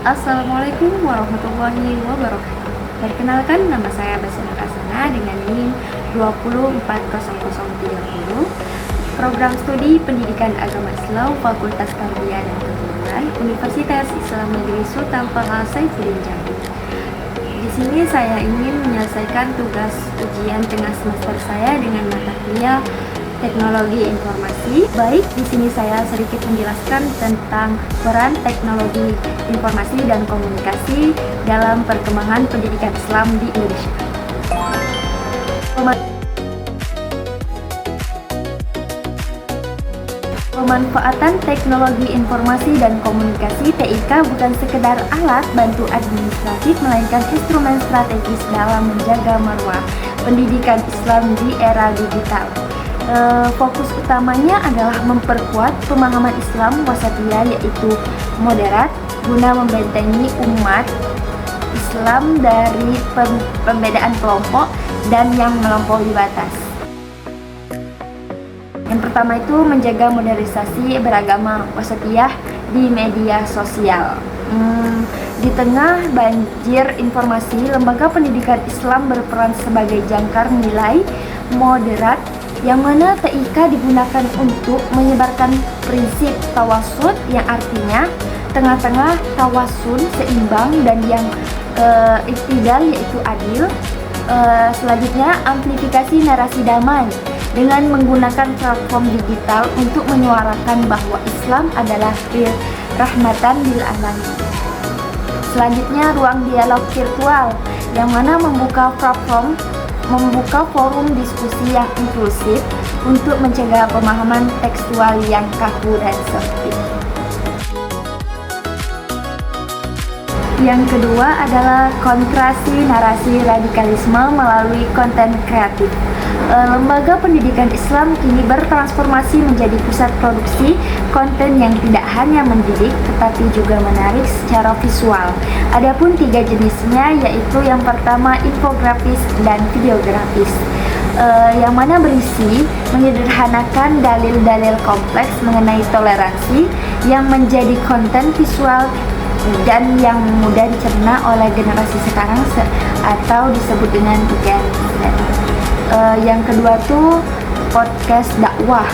Assalamualaikum warahmatullahi wabarakatuh. Perkenalkan, nama saya Basira Asana dengan NIM 204030, Program Studi Pendidikan Agama Islam Fakultas Tarbiyah dan Keguruan Universitas Islam Negeri Sultan Toha Saifuddin Jambi. Di sini saya ingin menyelesaikan tugas ujian tengah semester saya dengan mata kuliah Teknologi Informasi. Baik, di sini saya sedikit menjelaskan tentang peran teknologi informasi dan komunikasi dalam perkembangan pendidikan Islam di Indonesia. Pemanfaatan teknologi informasi dan komunikasi (TIK) bukan sekedar alat bantu administratif, melainkan instrumen strategis dalam menjaga marwah pendidikan Islam di era digital. Fokus utamanya adalah memperkuat pemahaman Islam wasatiyah, yaitu moderat, guna membentengi umat Islam dari pembedaan kelompok dan yang melampaui batas. Yang pertama itu menjaga modernisasi beragama wasatiyah di media sosial. Di tengah banjir informasi, lembaga pendidikan Islam berperan sebagai jangkar nilai moderat, yang mana TIK digunakan untuk menyebarkan prinsip tawasud, yang artinya tengah-tengah, tawasun seimbang, dan yang iktidal yaitu adil. Selanjutnya, amplifikasi narasi damai dengan menggunakan platform digital untuk menyuarakan bahwa Islam adalah rahmatan lil alamin. Selanjutnya, ruang dialog virtual, yang mana membuka forum diskusi yang inklusif untuk mencegah pemahaman tekstual yang kaku dan sempit. Yang kedua adalah kontrasi narasi radikalisme melalui konten kreatif. Lembaga pendidikan Islam kini bertransformasi menjadi pusat produksi konten yang tidak hanya mendidik tetapi juga menarik secara visual. Adapun 3 jenisnya, yaitu yang pertama infografis dan videografis, yang mana berisi menyederhanakan dalil-dalil kompleks mengenai toleransi yang menjadi konten visual dan yang mudah dicerna oleh generasi sekarang atau disebut dengan Gen Z. Yang kedua tuh podcast dakwah,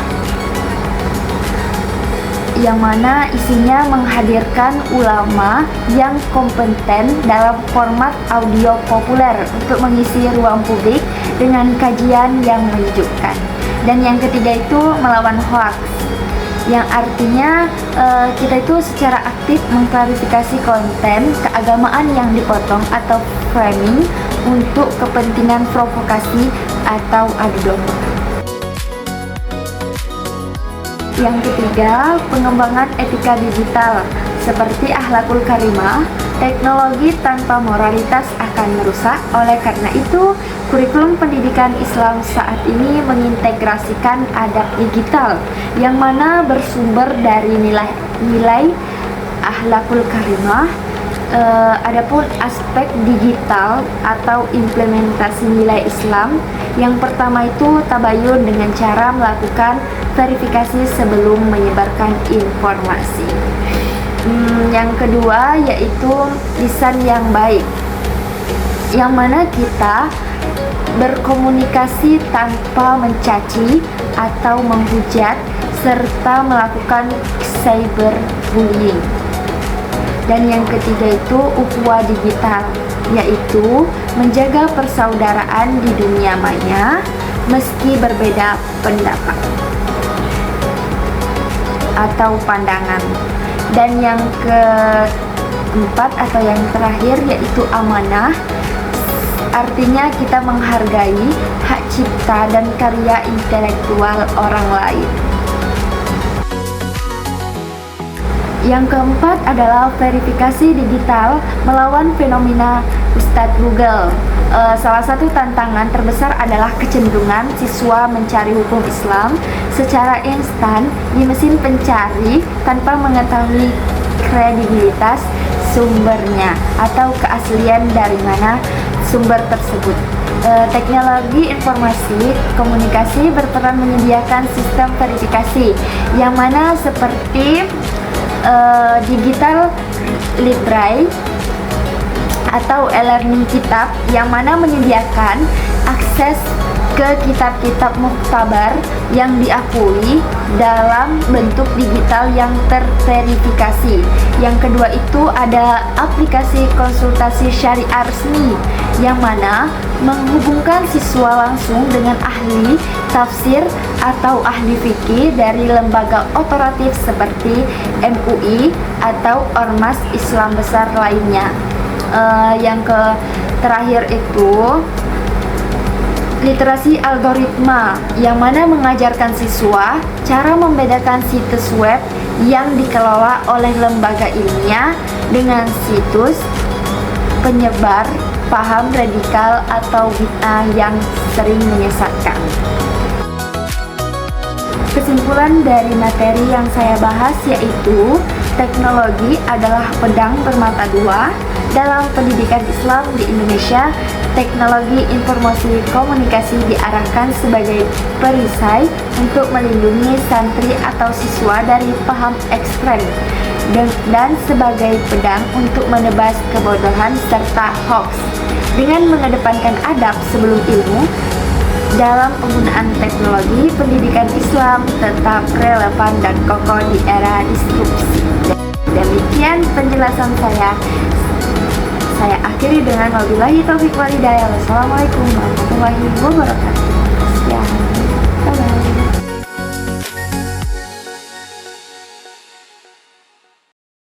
yang mana isinya menghadirkan ulama yang kompeten dalam format audio populer untuk mengisi ruang publik dengan kajian yang menyejukkan. Dan yang ketiga itu melawan hoax, yang artinya kita itu secara aktif mengklarifikasi konten keagamaan yang dipotong atau framing untuk kepentingan provokasi atau adu domba. Yang ketiga, pengembangan etika digital seperti akhlakul karimah. Teknologi tanpa moralitas akan merusak. Oleh karena itu, kurikulum pendidikan Islam saat ini mengintegrasikan adab digital yang mana bersumber dari nilai-nilai akhlakul karimah. Adapun aspek digital atau implementasi nilai Islam, yang pertama itu tabayun dengan cara melakukan verifikasi sebelum menyebarkan informasi. Yang kedua yaitu lisan yang baik, yang mana kita berkomunikasi tanpa mencaci atau menghujat serta melakukan cyberbullying. Dan yang ketiga itu ukhuwah digital, yaitu menjaga persaudaraan di dunia maya meski berbeda pendapat atau pandangan. Dan yang keempat atau yang terakhir yaitu amanah, artinya kita menghargai hak cipta dan karya intelektual orang lain. Yang keempat adalah verifikasi digital melawan fenomena Ustadz Google. Salah satu tantangan terbesar adalah kecenderungan siswa mencari hukum Islam secara instan di mesin pencari tanpa mengetahui kredibilitas sumbernya atau keaslian dari mana sumber tersebut. Teknologi informasi komunikasi berperan menyediakan sistem verifikasi yang mana seperti digital Library atau e-learning kitab yang mana menyediakan akses ke kitab-kitab muktabar yang diakui dalam bentuk digital yang terverifikasi. Yang kedua itu ada aplikasi konsultasi syariah resmi yang mana menghubungkan siswa langsung dengan ahli tafsir atau ahli fikih dari lembaga otoratif seperti MUI atau ormas Islam besar lainnya. Yang terakhir itu literasi algoritma yang mana mengajarkan siswa cara membedakan situs web yang dikelola oleh lembaga ilmiah dengan situs penyebar paham radikal atau bid'ah yang sering menyesatkan. Kesimpulan dari materi yang saya bahas yaitu teknologi adalah pedang bermata dua. Dalam pendidikan Islam di Indonesia, teknologi informasi komunikasi diarahkan sebagai perisai untuk melindungi santri atau siswa dari paham ekstrem dan sebagai pedang untuk menebas kebodohan serta hoax. Dengan mengedepankan adab sebelum ilmu, dalam penggunaan teknologi, pendidikan Islam tetap relevan dan kokoh di era disrupsi. Demikian penjelasan saya. Saya akhiri dengan wabillahi taufiq wal hidayah. Wassalamualaikum warahmatullahi wabarakatuh.